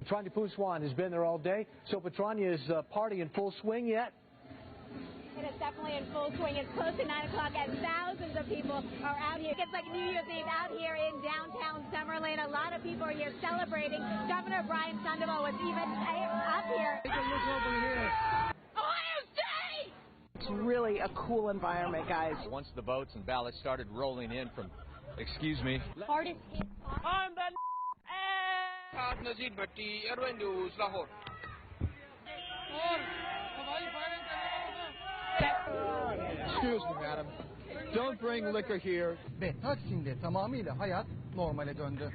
Petrania Pouswan has been there all day. So Petrania is party in full swing yet? It is definitely in full swing. It's close to 9 o'clock and thousands of people are out here. It's like New Year's Eve out here in downtown Summerlin. A lot of people are here celebrating. Governor Brian Sandoval was even up here. Take a look over here. Ohio State! It's really a cool environment, guys. Once the votes and ballots started rolling in from, excuse me. Hardest hit. I'm the Nazir Bhatti, Airway News, Lahore. Excuse me, madam. Don't bring liquor here. Ve Taksim'de tamamıyla hayat normale döndü.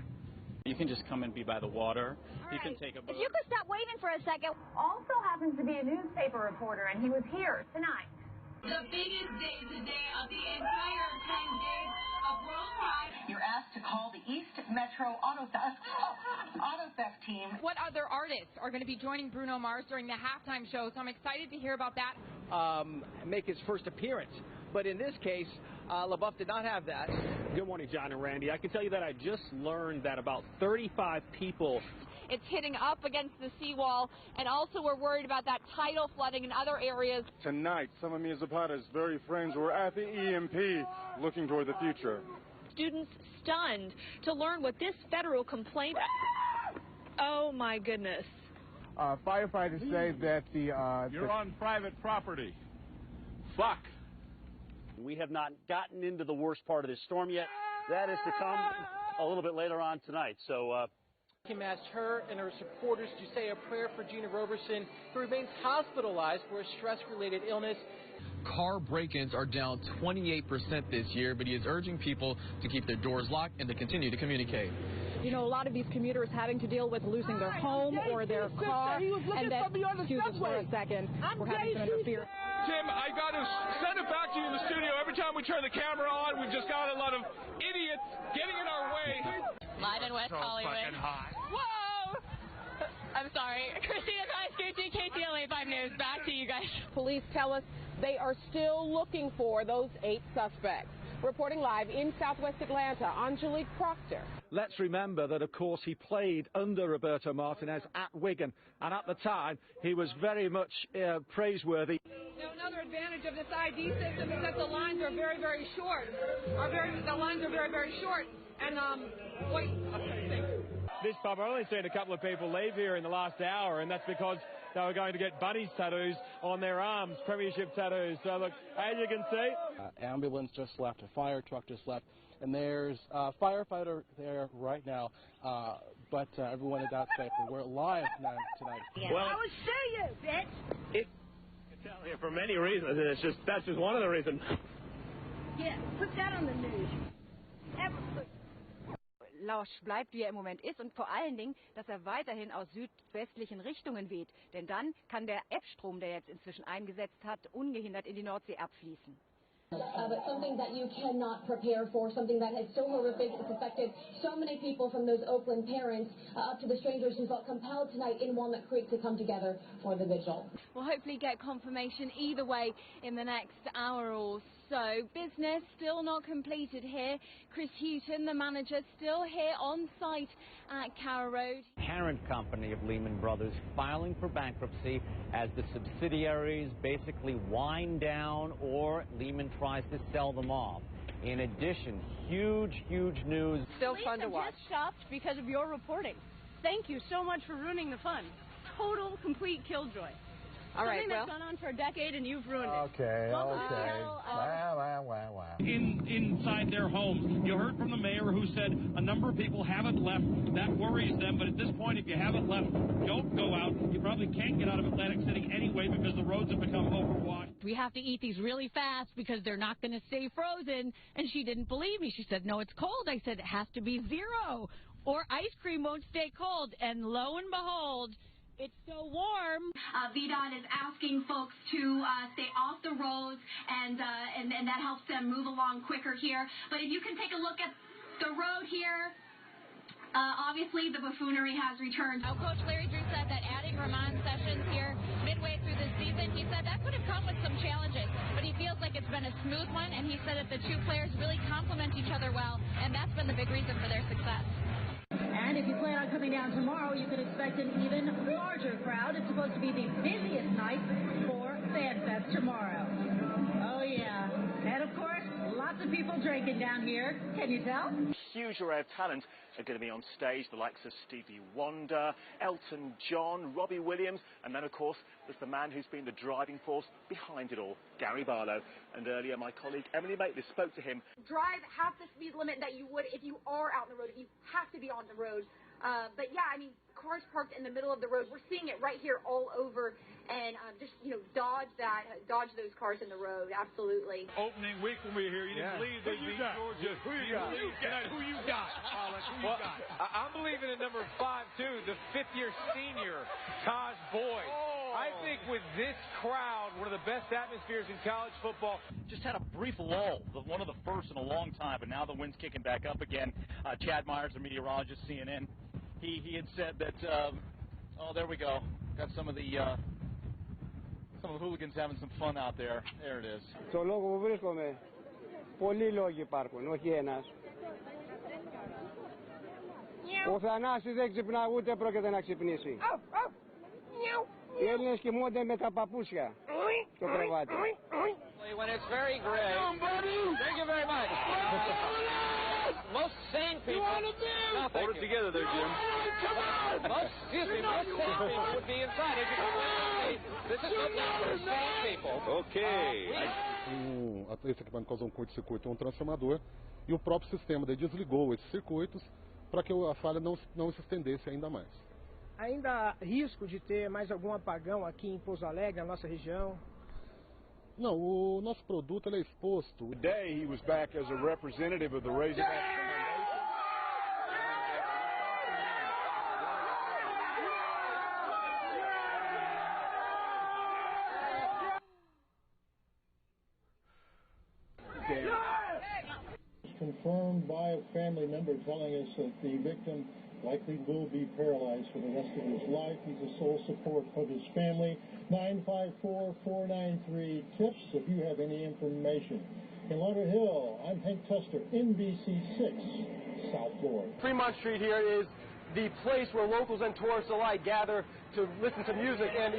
You can just come and be by the water. You can take a boat. If you could stop waiting for a second. Also happens to be a newspaper reporter, and he was here tonight. The biggest day today of the entire 10 days of World Pride. You're asked to call the East Metro Auto Theft team. What other artists are going to be joining Bruno Mars during the halftime show? So I'm excited to hear about that. Make his first appearance. But in this case, LaBeouf did not have that. Good morning, John and Randy. I can tell you that I just learned that about 35 people. It's hitting up against the seawall, and also we're worried about that tidal flooding in other areas. Tonight, some of Mia Zapata's very friends were at the EMP looking toward the future. Students stunned to learn what this federal complaint... Oh, my goodness. Firefighters say that You're on private property. Fuck. We have not gotten into the worst part of this storm yet. That is to come a little bit later on tonight. So, Kim asked her and her supporters to say a prayer for Gina Roberson, who remains hospitalized for a stress-related illness. Car break-ins are down 28% this year, but he is urging people to keep their doors locked and to continue to communicate. You know, a lot of these commuters having to deal with losing their home or their car, and then, excuse us for a second, we're having some interference. Tim, I got to send it back to you in the studio. Every time we turn the camera on, we've just got a lot of idiots getting in our way. Live in West Hollywood. Whoa! I'm sorry. Christina Kaiskouchi, KTLA 5 News. Back to you guys. Police tell us they are still looking for those 8 suspects. Reporting live in Southwest Atlanta, Angelique Proctor. Let's remember that, of course, he played under Roberto Martinez at Wigan, and at the time, he was very much praiseworthy. Now, another advantage of this ID system is that the lines are very, very short. The lines are very, very short. And, wait, this pub, I've only seen a couple of people leave here in the last hour, and that's because they were going to get Bunnies tattoos on their arms, Premiership tattoos. So, look, as you can see... ambulance just left, a fire truck just left, and there's a firefighter there right now, but everyone is out safe. We're live tonight. Well, I will show you, bitch! I can tell here for many reasons, and that's just one of the reasons. Yeah, put that on the news. Lausch bleibt, wie er im Moment ist, und vor allen Dingen, dass er weiterhin aus südwestlichen Richtungen weht. Denn dann kann der Ebstrom, der jetzt inzwischen eingesetzt hat, ungehindert in die Nordsee abfließen. But something that you cannot prepare for, something that is so horrific, it's affected so many people, from those Oakland parents up to the strangers who felt compelled tonight in Walnut Creek to come together for the vigil. We'll hopefully get confirmation either way in the next hour or so. Business still not completed here. Chris Houghton, the manager, still here on site at Carrow Road. Parent company of Lehman Brothers filing for bankruptcy as the subsidiaries basically wind down or Lehman tries to sell them off. In addition, huge news. Still fun to watch. I'm just shocked because of your reporting. Thank you so much for ruining the fun. Total, complete killjoy. All right, Something that's gone on for a decade and you've ruined it. Okay. Wow. Inside their homes. You heard from the mayor who said a number of people haven't left. That worries them. But at this point, if you haven't left, don't go out. You probably can't get out of Atlantic City anyway because the roads have become overwashed. We have to eat these really fast because they're not going to stay frozen. And she didn't believe me. She said, no, it's cold. I said, it has to be 0 or ice cream won't stay cold. And lo and behold, it's so warm. VDOT is asking folks to stay off the roads, and that helps them move along quicker here. But if you can take a look at the road here, obviously the buffoonery has returned. Now, Coach Larry Drew said that adding Ramon Sessions here midway through the season, he said that could have come with some challenges, but he feels like it's been a smooth one, and he said that the two players really complement each other well, and that's been the big reason for their success. And if you plan on coming down tomorrow, you can expect an even larger crowd. It's supposed to be the busiest night for FanFest tomorrow. Oh, yeah. And, of course, lots of people drinking down here. Can you tell? Huge array of talent are going to be on stage, the likes of Stevie Wonder, Elton John, Robbie Williams, and then, of course, there's the man who's been the driving force behind it all, Gary Barlow. And earlier, my colleague Emily Maitlis spoke to him. Drive half the speed limit that you would if you are out on the road, if you have to be on the road. But yeah, I mean, cars parked in the middle of the road. We're seeing it right here all over. And just, dodge those cars in the road. Absolutely. Opening week when we were here, you didn't believe they beat Georgia. Who you got? I'm believing in number 5, too, the fifth-year senior, Taj Boyd. I think with this crowd, one of the best atmospheres in college football. Just had a brief lull, one of the first in a long time, but now the wind's kicking back up again. Chad Myers, the meteorologist, CNN, he had said that, there we go. Got some of the hooligans having some fun out there. There it is. Στο λόγο που βρίσκομαι, πολλοί λόγοι υπάρχουν, όχι ένας. Ο Θανάσης δεν ξυπνά, ούτε πρόκειται να ξυπνήσει. Οι Έλληνες κοιμούνται με τα παπούσια στο κρεβάτι. When it's very gray. Thank you very much. Most sane people. Hold it together there, Jim. Most sane people would be inside. As you come in, this is what for sane people. Okay. Esse equipamento causou um curto-circuito, um transformador, e o próprio sistema desligou esses circuitos para que a falha não se estendesse ainda mais. Ainda há risco de ter mais algum apagão aqui em Pouso Alegre, na nossa região? Não, o nosso produto ele é exposto. Today he was back as a representative of the Razorback confirmed by a family member telling us that the victim likely will be paralyzed for the rest of his life. He's the sole support of his family. 954-493-TIPS if you have any information. In Lauderhill, I'm Hank Tester, NBC6, South Florida. Fremont Street here is the place where locals and tourists alike gather to listen to music, and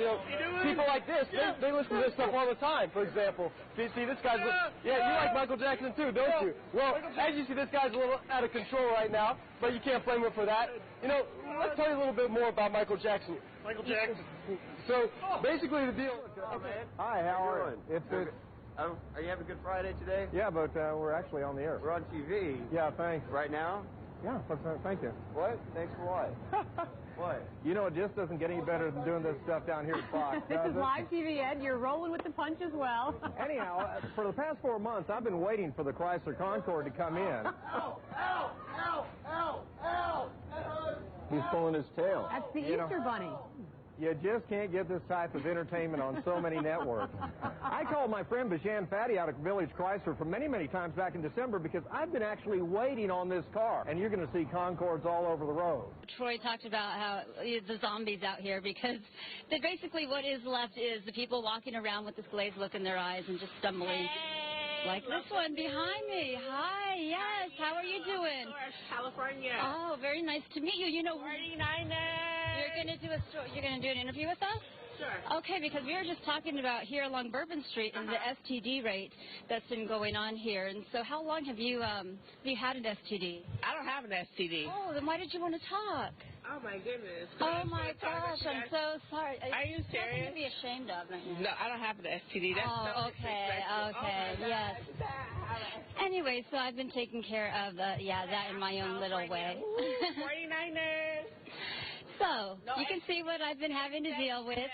people like this, they listen to this stuff all the time. For example, you see this guy's, you like Michael Jackson too, don't you? Well, as you see, this guy's a little out of control right now, but you can't blame him for that. Let's tell you a little bit more about Michael Jackson. Michael Jackson. So basically, the deal. Hi, how are you? It's good. Are you having a good Friday today? Yeah, but we're actually on the air. We're on TV. Yeah, thanks. Right now? Yeah, thank you. What? Thanks for what? What? It just doesn't get any better than doing this stuff down here at Fox. This is live TV, Ed. You're rolling with the punch as well. Anyhow, for the past 4 months, I've been waiting for the Chrysler Concorde to come in. He's pulling his tail. That's the Easter Bunny. You just can't get this type of entertainment on so many networks. I called my friend Bashan Fatty out at Village Chrysler for many, many times back in December because I've been actually waiting on this car, and you're going to see Concordes all over the road. Troy talked about how the zombies out here because basically what is left is the people walking around with this glazed look in their eyes and just stumbling. Like this one behind me. Hi, yes. How are you doing? California. Oh, very nice to meet you. You're gonna do an interview with us? Sure. Okay, because we were just talking about here along Bourbon Street and the STD rate that's been going on here. And so, how long have you had an STD? I don't have an STD. Oh, then why did you want to talk? Oh my goodness. Oh my gosh, I'm so sorry. Are you serious? Nothing to be ashamed of right now. No, I don't have an STD. That's okay, yes. Anyway, so I've been taking care of that in my own little way. 49ers. So, you can see what I've been having to deal with.